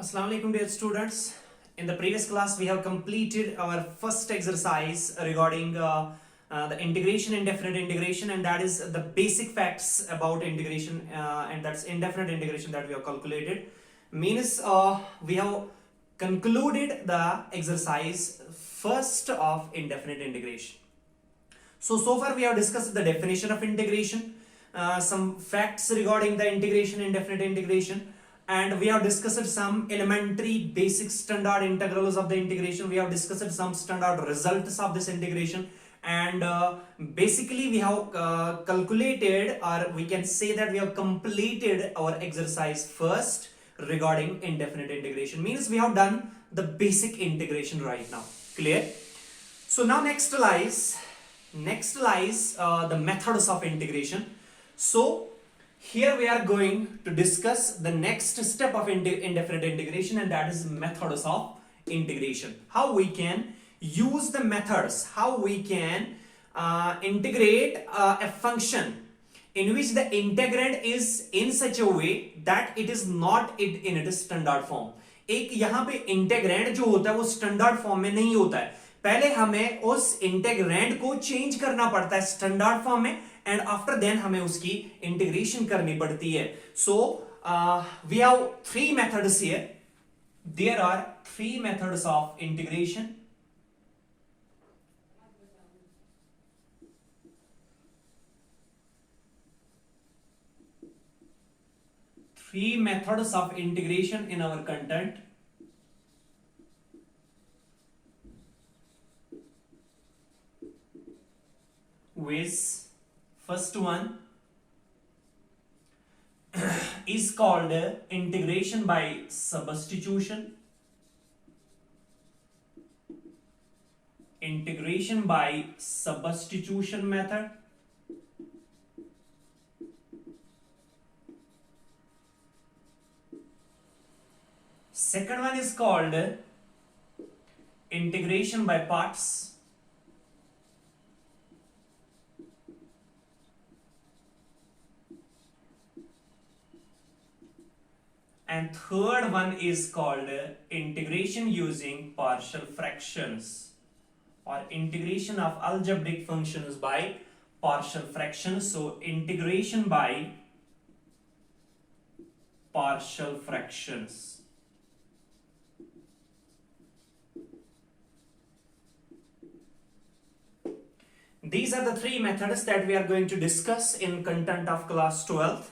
Assalamu alaikum dear students. In the previous class we have completed our first exercise regarding the integration, indefinite integration, and that is the basic facts about integration, and that's indefinite integration that we have calculated. Means we have concluded the exercise first of indefinite integration. So far we have discussed the definition of integration, some facts regarding the integration, indefinite integration, and we have discussed some elementary basic standard integrals of the integration. We have discussed some standard results of this integration, and basically we have calculated, or we can say that we have completed our exercise first regarding indefinite integration. Means we have done the basic integration right now. Clear? So now next lies the methods of integration. So here we are going to discuss the next step of indefinite integration, and that is methods of integration. How we can use the methods, how we can integrate a function in which the integrand is in such a way that it is not in its standard form. एक यहाँ पे integrand जो होता है वो standard form में नहीं होता है. पहले हमें उस इंटेग्रैंड को चेंज करना पड़ता है स्टैंडर्ड फॉर्म में, एंड आफ्टर देन हमें उसकी इंटीग्रेशन करनी पड़ती है. So we have three methods here. There are three methods of integration. Three methods of integration in our content. With first one is called integration by substitution. Integration by substitution method. Second one is called integration by parts. And third one is called integration using partial fractions, or integration of algebraic functions by partial fractions. So integration by partial fractions. These are the three methods that we are going to discuss in content of class 12th.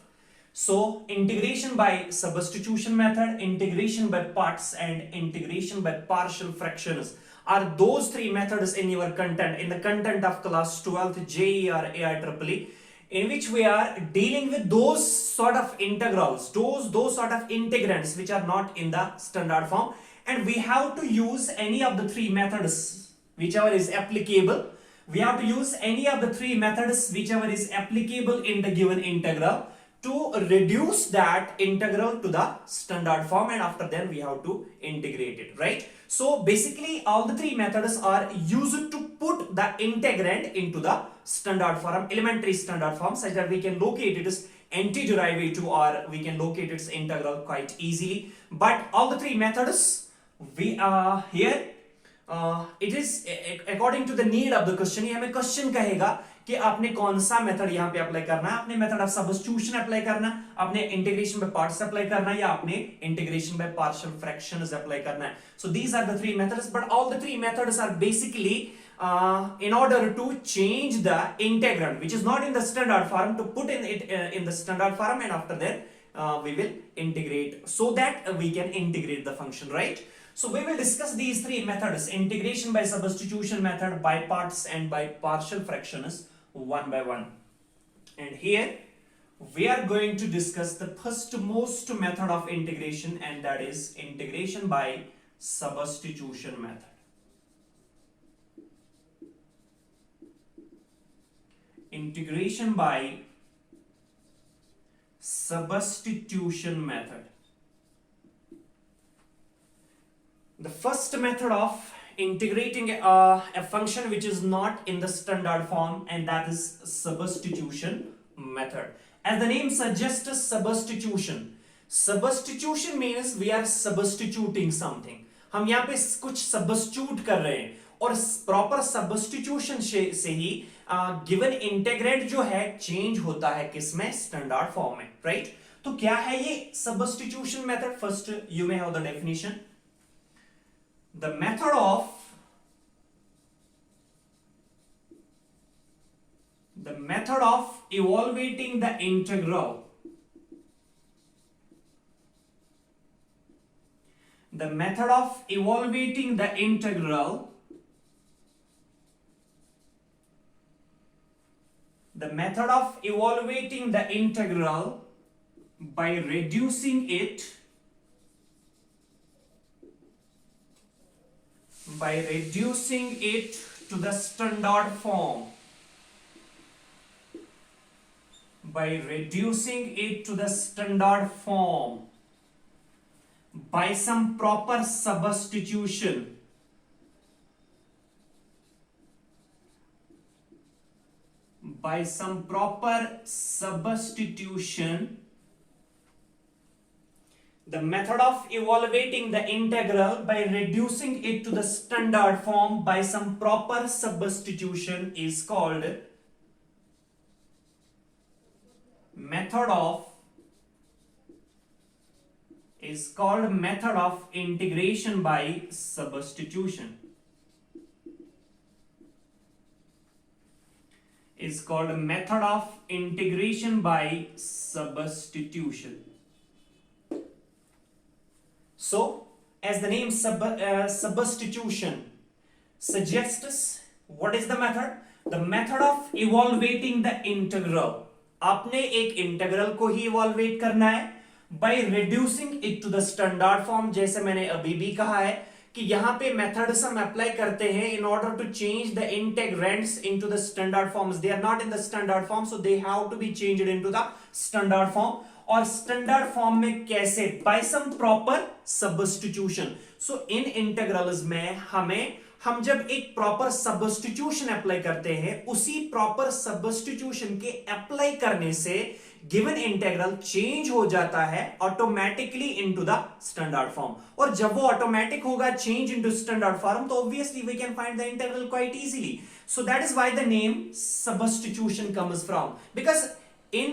So integration by substitution method, integration by parts, and integration by partial fractions are those three methods in your content, in the content of class 12th JEE or AIEEE, in which we are dealing with those sort of integrals, those sort of integrands which are not in the standard form, and we have to use any of the three methods whichever is applicable. We have to use any of the three methods whichever is applicable in the given integral to reduce that integral to the standard form, and after then we have to integrate it, right? So basically all the three methods are used to put the integrand into the standard form, elementary standard form, such that we can locate its antiderivative, or we can locate its integral quite easily. But all the three methods we are here, it is according to the need of the question. ये हमें question कहेगा कि आपने कौन सा method यहाँ पे apply करना है. आपने मेथड ऑफ सब्स्टिट्यूशन अप्लाई करना, आपने इंटीग्रेशन बाय पार्ट्स अप्लाई करना, या आपने integration by partial fractions apply करना है. So these are the three methods, but all the three methods are basically in order to change the integrand which is not in the standard form to put in the standard form, and after that we will integrate so that we can integrate the function, right? So we will discuss these three methods: integration by substitution method, by parts, and by partial fractions, one by one. And here we are going to discuss the first most method of integration, and that is integration by substitution method. Integration by substitution method. The first method of integrating a function which is not in the standard form, and that is substitution method. As the name suggests, substitution. Substitution means we are substituting something, हम यहां पे कुछ substitute कर रहे हैं, और proper substitution से ही given integrant जो है चेंज होता है किसमें, स्टैंडर्ड फॉर्म में, राइट। तो क्या है ये substitution method? First you may have the definition, the method of evaluating the integral, the method of evaluating the integral, the method of evaluating the integral by reducing it to the standard form, by reducing it to the standard form by some proper substitution, by some proper substitution, the method of evaluating the integral by reducing it to the standard form by some proper substitution is called method of integration by substitution, is called method of integration by substitution. So as the name substitution suggests, what is the method? The method of evaluating the integral, आपने एक integral को ही evaluate करना है by reducing it to the standard form. जैसे मैंने अभी भी कहा है कि यहां पे मेथड्स हम अप्लाई करते हैं in order to change the integrants into the standard forms, they are not in the standard form, so they have to be changed into the standard form. और स्टैंडर्ड फॉर्म में कैसे? By some proper substitution. So in integrals में हम जब एक proper substitution apply करते हैं, उसी प्रॉपर सब्स्टिट्यूशन के अप्लाई करने से गिवन इंटीग्रल चेंज हो जाता है automatically into the standard form. और जब वो ऑटोमेटिक होगा चेंज इनटू स्टैंडर्ड फॉर्म, तो obviously we can find the integral quite easily. So that is why the name substitution comes from, because in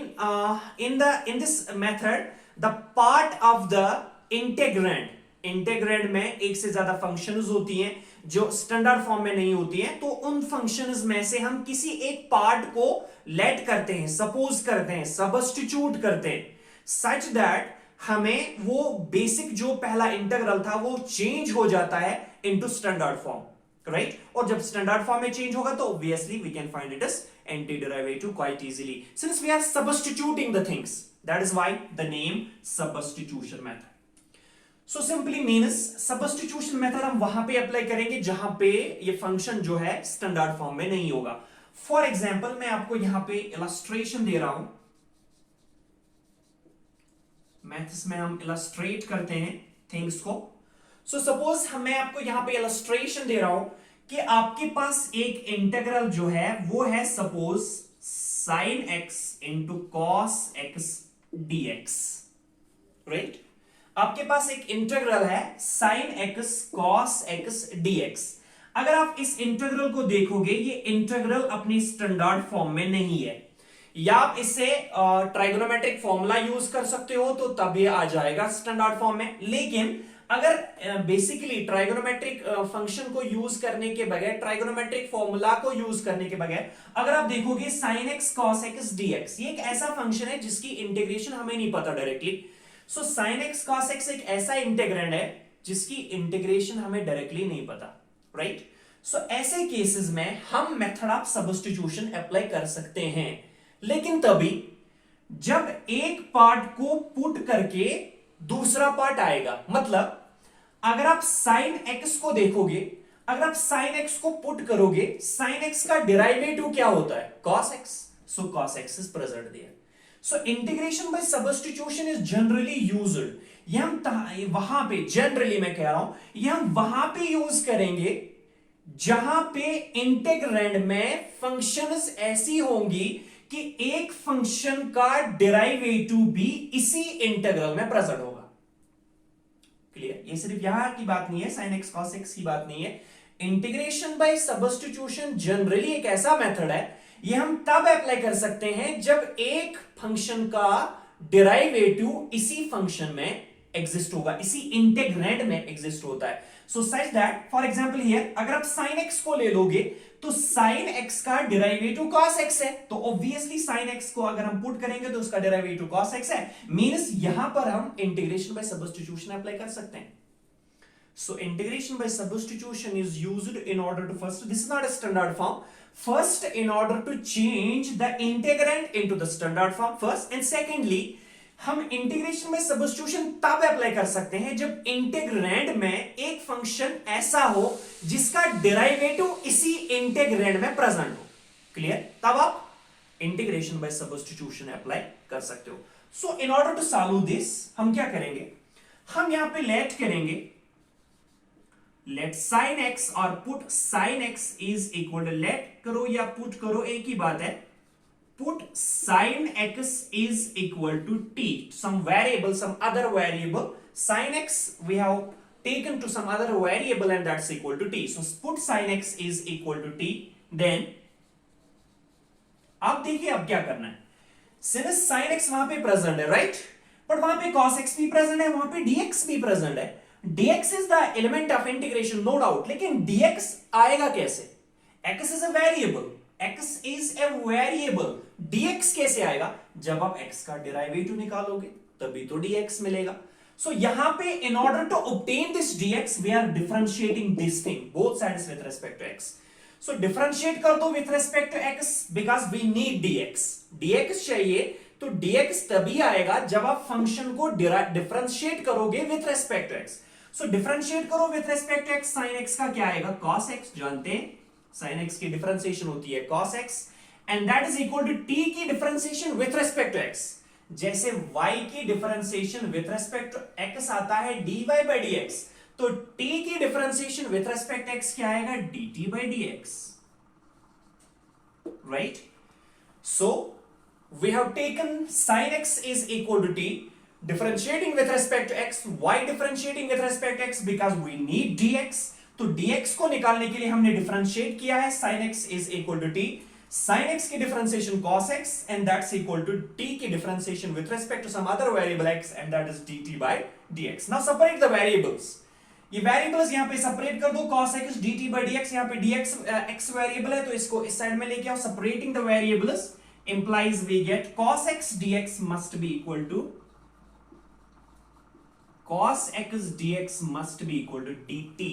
this method the part of the integrand में एक से ज्यादा functions होती हैं जो standard form में नहीं होती हैं, तो उन फंक्शंस में से हम किसी एक पार्ट को लेट करते हैं, सपोज करते हैं, सब्स्टिट्यूट करते हैं, सच दैट हमें वो बेसिक जो पहला इंटीग्रल था वो चेंज हो जाता है इनटू स्टैंडर्ड फॉर्म, राइट। और जब स्टैंडर्ड फॉर्म में चेंज होगा तो obviously we can find it as antiderivative quite easily since we are substituting the things. That is why the name substitution method. So simply means substitution method हम वहां पे apply करेंगे जहां पे ये फंक्शन जो है स्टैंडर्ड फॉर्म में नहीं होगा। फॉर एग्जाम्पल मैं आपको यहां पे इलस्ट्रेशन दे रहा हूं, मैथ्स में हम इलस्ट्रेट करते हैं थिंग्स को। सो सपोज मैं आपको यहां पे इलस्ट्रेशन दे रहा हूं कि आपके पास एक इंटीग्रल जो है वो है suppose sin x into cos x dx, right. आपके पास एक इंटीग्रल है sin x cos x dx। अगर आप इस इंटीग्रल को देखोगे, ये इंटीग्रल अपनी स्टैंडर्ड फॉर्म में नहीं है, या आप इससे ट्राइगोनोमेट्रिक फॉर्मूला यूज कर सकते हो तो तब ये आ जाएगा स्टैंडर्ड फॉर्म में। लेकिन अगर बेसिकली ट्राइगोनोमेट्रिक फंक्शन को यूज करने के बगैर, ट्राइगोनोमेट्रिक फॉर्मूला को यूज करने के बगैर अगर आप देखोगे sin x cos x dx, ये एक ऐसा फंक्शन है जिसकी इंटीग्रेशन हमें नहीं पता डायरेक्टली। सो sin x cos x एक ऐसा इंटीग्रैंड है जिसकी इंटीग्रेशन हमें डायरेक्टली नहीं पता, राइट। सो ऐसे केसेस में हम मेथड ऑफ सब्स्टिट्यूशन अप्लाई कर सकते हैं, लेकिन तभी जब एक पार्ट को पुट करके दूसरा पार्ट आएगा। मतलब अगर आप sin x को देखोगे, अगर आप sin x को पुट करोगे, sin x का डेरिवेटिव क्या होता है? cos x. So cos x is present there. So integration by substitution is generally used. ये हम वहां पे, जनरली मैं कह रहा हूं, ये हम वहां पे यूज करेंगे जहां पे इंटीग्रैंड में फंक्शंस ऐसी होंगी कि एक फंक्शन का डेरिवेटिव भी इसी इंटीग्रल में प्रेजेंट होगा। क्लियर? ये सिर्फ यहां की बात नहीं है, sin x cos x की बात नहीं है। इंटीग्रेशन बाय सब्स्टिट्यूशन जनरली एक ऐसा मेथड है, ये हम तब अप्लाई कर सकते हैं जब एक फंक्शन का डेरिवेटिव इसी फंक्शन में एग्जिस्ट होगा, इसी इंटीग्रैंड में एग्जिस्ट होता है। So such that for example here अगर आप sin x को ले लोगे तो sin x का डेरिवेटिव cos x है, तो ऑब्वियसली sin x को अगर हम पुट करेंगे तो उसका डेरिवेटिव cos x है, मींस यहां पर हम इंटीग्रेशन बाय सब्स्टिट्यूशन अप्लाई कर सकते हैं। So integration by substitution is used in order to first, this is not a standard form, first in order to change the integrand into the standard form first, and secondly हम integration में substitution तब apply कर सकते हैं जब integrand में एक function ऐसा हो जिसका डेरिवेटिव इसी इंटीग्रैंड में प्रेजेंट हो। क्लियर? तब आप इंटीग्रेशन बाय सब्स्टिट्यूशन अप्लाई कर सकते हो। So in order to solve this हम क्या करेंगे, हम यहां पे लेट करेंगे let sin x और put sin x is equal to, let करो या put करो एक ही बात है, put sin x is equal to t, some variable, some other variable, sin x we have taken to some other variable and that's equal to t, so put sin x is equal to t, then आप देखिए अब क्या करना है, since sin x वहां पे present है right, but वहां पे cos x भी प्रेजेंट है, वहां पे dx भी प्रेजेंट है, dx is the element of integration no doubt, लेकिन dx आएगा कैसे, x is a variable, x is a variable, dx कैसे आएगा, जब आप x का डेरिवेटिव निकालोगे तभी तो dx मिलेगा। सो यहां पे in order to obtain this dx we are differentiating this thing both sides with respect to x, so differentiate कर दो with respect to x because we need dx चाहिए, तो dx तभी आएगा जब आप फंक्शन को डिफरेंशिएट करोगे with respect to x। So differentiate करो with respect to x, sin x का क्या आएगा cos x, जानते हैं sin x की डिफरेंशिएशन होती है cos x, and that is equal to t की differentiation with respect to x, जैसे y की differentiation with respect to x आता है dy by dx, तो t की differentiation with respect to x क्या आएगा dt by dx, right? So we have taken sin x is equal to t, differentiating with respect to x, why differentiating with respect to x, because we need dx, तो dx को निकालने के लिए हमने differentiate किया है, sin x is equal to t, sin x की differentiation cos x and that's equal to t की differentiation with respect to some other variable x and that is dt by dx। now separate the variables, ये variables यहां पे separate कर दो, cos x dt by dx, यहां पे dx x variable है तो इसको इस साइड में लेके आओ, separating the variables implies we get cos x dx must be equal to cos x dx must be equal to dt,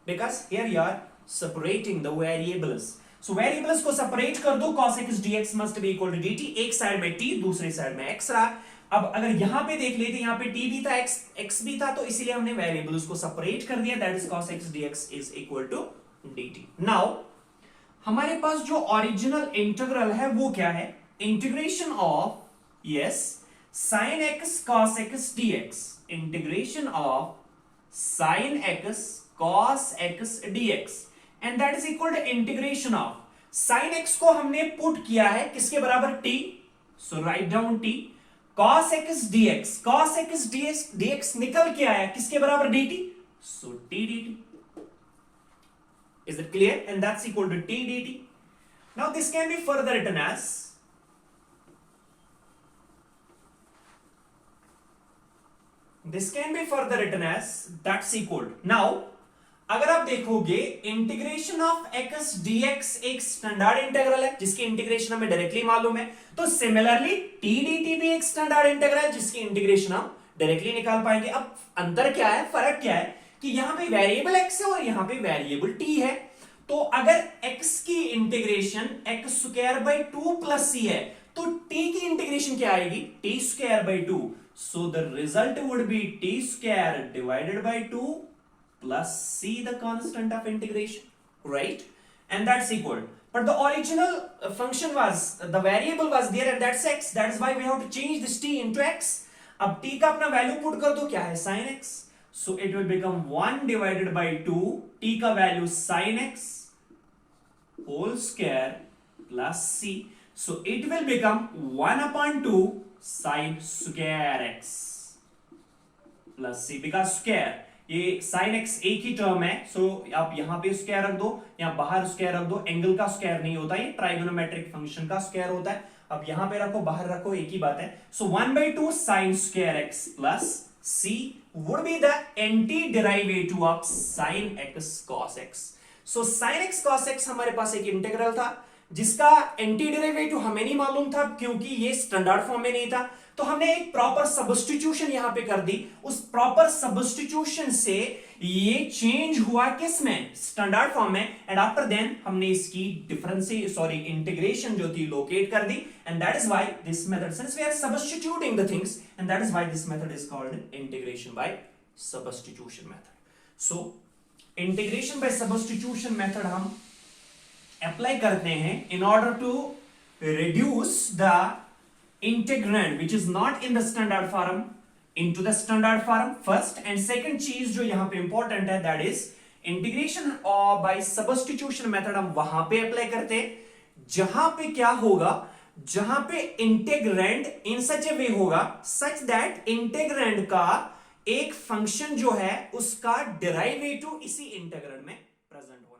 because here you are separating the variables, so variables को separate कर दो, cos x dx must be equal to dt, एक side में t दूसरी side में x रहा। अब अगर यहां पे देख लेते, यहां पे t भी था x भी था, तो इसीलिए हमने वेरिएबल्स को सेपरेट कर दिया, that is cos x dx is equal to dt। Now हमारे पास जो ओरिजिनल इंटीग्रल है वो क्या है, integration of yes sin x cos x dx, integration of sin x cos x dx and that is equal to integration of sin x को हमने put किया है किसके बराबर t, so write down t, cos x dx, cos x dx निकल के आया किसके बराबर dt, so t dt, is it clear, and that's equal to t dt। now this can be further written as that's equal to, now अगर आप देखोगे integration of x dx एक standard integral है जिसकी इंटीग्रेशन हमें directly मालूम है, तो सिमिलरली t dt भी एक स्टैंडर्ड इंटीग्रल है जिसकी इंटीग्रेशन हम डायरेक्टली निकाल पाएंगे। अब अंतर क्या है, फर्क क्या है कि यहां पे वेरिएबल x है और यहां पे वेरिएबल t है, तो अगर x की integration x square by 2 plus c है तो t की इंटीग्रेशन क्या आएगी t square by 2, so the result would be t square divided by 2 plus c the constant of integration, right, and that's equal, but the original function was, the variable was there and that's x, that is why we have to change this t into x। अब t का अपना value put कर दो, क्या है sin x, so it will become 1 divided by 2, t का value sin x whole square plus c, So it will become 1/2 sin square x plus c, because square ये sin x एक ही term है, सो आप यहां पे स्क्वायर रख दो, यहां बाहर स्क्वायर रख दो, एंगल का स्क्वायर नहीं होता, ये ट्राइगोनोमेट्रिक फंक्शन का स्क्वायर होता है। अब यहां पे रखो, बाहर रखो, एक ही बात है। सो 1/2 sin square x plus c would be the antiderivative of sin x cos x। So sin x cos x हमारे पास एक इंटीग्रल था जिसका एंटीडेरिवेटिव हमें नहीं मालूम था क्योंकि ये स्टैंडर्ड फॉर्म में नहीं था, तो हमने एक प्रॉपर सब्स्टिट्यूशन यहां पे कर दी। उस प्रॉपर सब्स्टिट्यूशन से ये चेंज हुआ किसमें, स्टैंडर्ड फॉर्म में, एंड आफ्टर देन हमने इसकी इंटीग्रेशन जो थी लोकेट कर दी, and that is why this method, since we are substituting the things, and that is why this method is called integration by substitution method. So integration by substitution method हम apply करते हैं in order to reduce the integrand which is not in the standard form into the standard form first, and second चीज जो यहां पे important है that is integration by substitution method हम वहां पे अप्लाई करते हैं जहां पे क्या होगा, जहां पे इंटेग्रैंड इन सच ए वे होगा सच दैट इंटेग्रैंड का एक फंक्शन जो है उसका डेरिवेटिव इसी इंटेग्रैंड में प्रेजेंट होना।